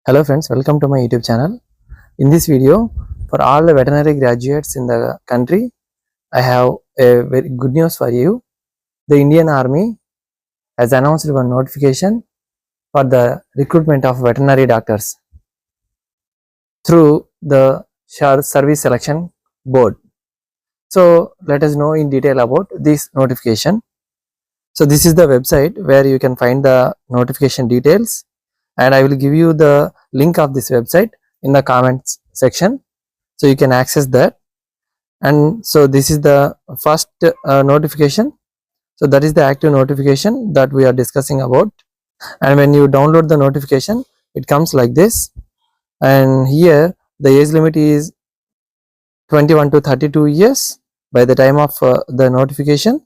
Hello friends, welcome to my YouTube channel. In this video, for all the veterinary graduates in the country, I have a very good news for you. The Indian Army has announced one notification for the recruitment of veterinary doctors through the Service Selection Board. So let us know in detail about this notification. So this is the website where you can find the notification details, and I will give you the link of this website in the comments section, so you can access that. And so this is the first notification. So that is the active notification that we are discussing about. And when you download the notification, it comes like this, and here the age limit is 21 to 32 years by the time of the notification.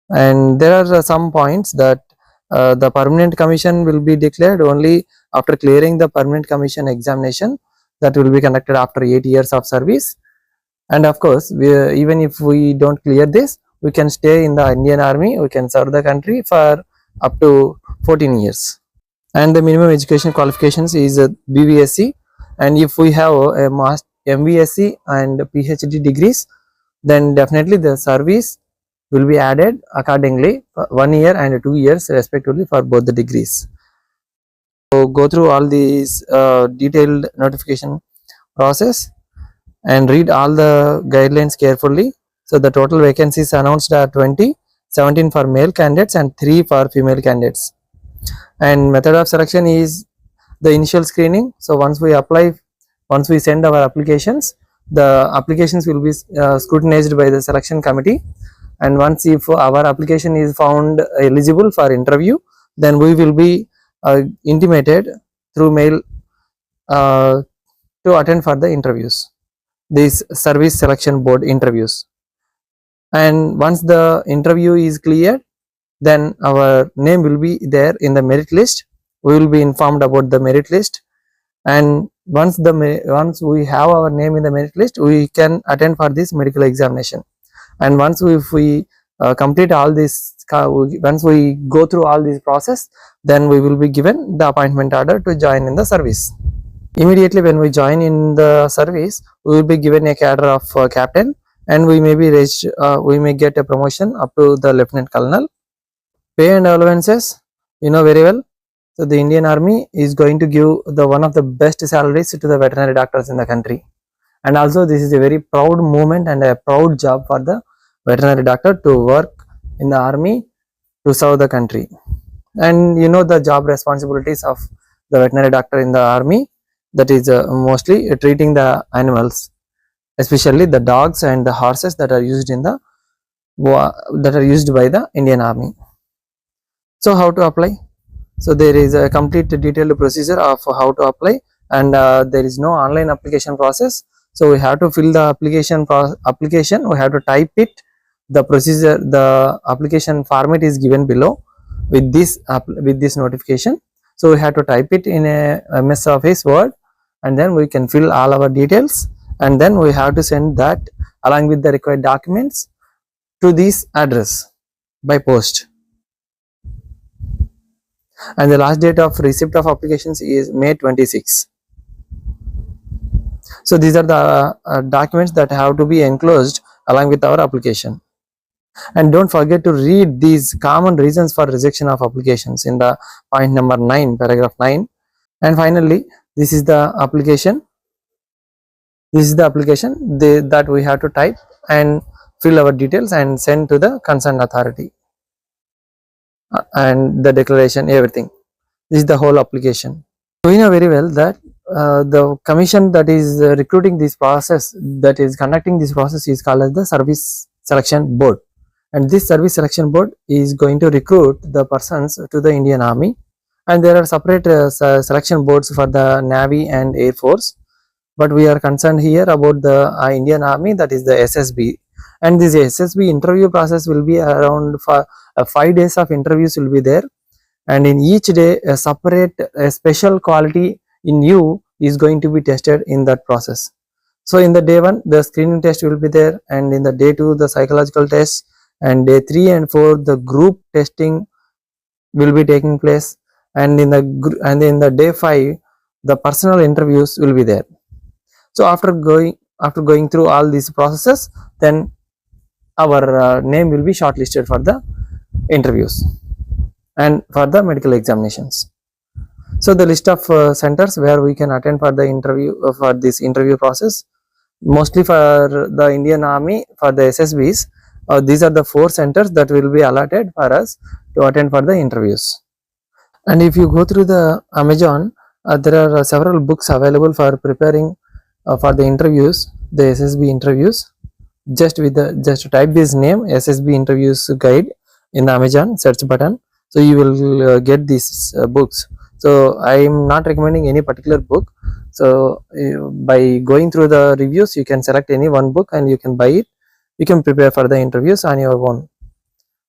And there are some points that the permanent commission will be declared only after clearing the permanent commission examination that will be conducted after 8 years of service. And of course, even if we don't clear this, we can stay in the Indian Army, we can serve the country for up to 14 years. And the minimum education qualifications is BVSC, and if we have a MVSC and PhD degrees, then definitely the service will be added accordingly, 1 year and 2 years respectively for both the degrees. So go through all these detailed notification process and read all the guidelines carefully. So the total vacancies announced are 20, 17 for male candidates and 3 for female candidates. And method of selection is the initial screening. So once we send our applications, the applications will be scrutinized by the selection committee. And once if our application is found eligible for interview, then we will be intimated through mail to attend for the interviews, these service selection board interviews. And once the interview is cleared, then our name will be there in the merit list. We will be informed about the merit list, and once we have our name in the merit list, we can attend for this medical examination. And once we complete all this, once we go through all this process, then we will be given the appointment order to join in the service. Immediately when we join in the service, we will be given a cadre of captain, and we may be raised, we may get a promotion up to the lieutenant colonel. Pay and allowances, you know very well. So the Indian Army is going to give one of the best salaries to the veterinary doctors in the country. And also this is a very proud moment and a proud job for the veterinary doctor to work in the army to serve the country. And you know the job responsibilities of the veterinary doctor in the army, that is mostly treating the animals, especially the dogs and the horses that are used in the by the Indian Army. So how to apply? So there is a complete detailed procedure of how to apply, and there is no online application process. So we have to fill the application, we have to type it. The procedure, the application format is given below with this notification. So we have to type it in a MS Office Word, and then we can fill all our details, and then we have to send that along with the required documents to this address by post. And the last date of receipt of applications is May 26. So these are the documents that have to be enclosed along with our application. And don't forget to read these common reasons for rejection of applications in the point number 9, paragraph 9. And finally, this is the application. This is the application that we have to type and fill our details and send to the concerned authority. And the declaration, everything. This is the whole application. We know very well that the commission that is recruiting this process, that is conducting this process, is called as the Service Selection Board. And this Service Selection Board is going to recruit the persons to the Indian Army. And there are separate selection boards for the Navy and Air Force. But we are concerned here about the Indian Army, that is the SSB. And this SSB interview process will be around 5 days of interviews will be there. And in each day, a special quality in you is going to be tested in that process. So in the day 1, the screening test will be there, and in the day 2, the psychological test, and day 3 and 4, the group testing will be taking place, and in the day 5, the personal interviews will be there. So after going through all these processes, then our name will be shortlisted for the interviews and for the medical examinations. So the list of centers where we can attend for the interview for this interview process, mostly for the Indian Army, for the SSBs, these are the 4 centers that will be allotted for us to attend for the interviews. And if you go through the Amazon, there are several books available for preparing for the interviews, the SSB interviews. Just type this name, SSB interviews guide, in the Amazon search button. So you will get these books. So I am not recommending any particular book. So by going through the reviews, you can select any one book and you can buy it. You can prepare for the interviews on your own.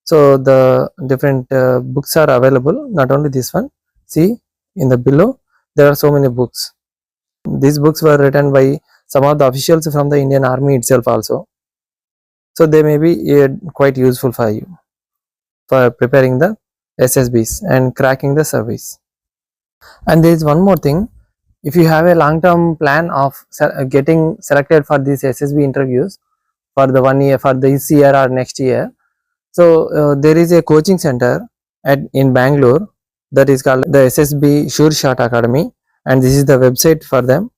So the different books are available, not only this one. See in the below, there are so many books. These books were written by some of the officials from the Indian Army itself also. So they may be quite useful for you for preparing the SSBs and cracking the service. And there is one more thing. If you have a long-term plan of getting selected for these SSB interviews for the 1 year, for this year or next year, so there is a coaching center in Bangalore that is called the SSB Sure Shot Academy, and this is the website for them,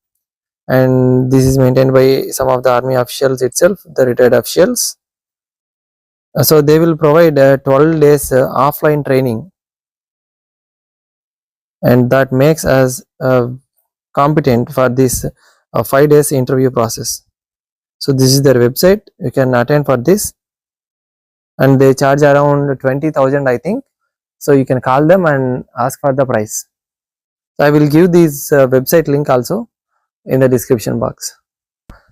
and this is maintained by some of the army officials itself, the retired officials. So they will provide 12 days offline training, and that makes us competent for this 5 days interview process. So this is their website. You can attend for this, and they charge around 20,000, I think. So you can call them and ask for the price. So I will give this website link also in the description box.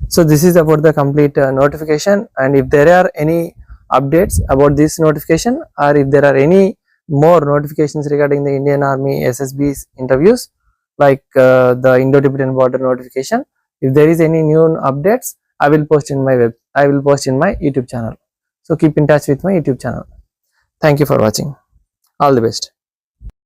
So this is about the complete notification, and if there are any updates about this notification, or if there are any more notifications regarding the Indian Army SSB's interviews, like the Indo-Tibetan border notification, if there is any new updates, I will post in my YouTube channel. So keep in touch with my YouTube channel. Thank you for watching. All the best.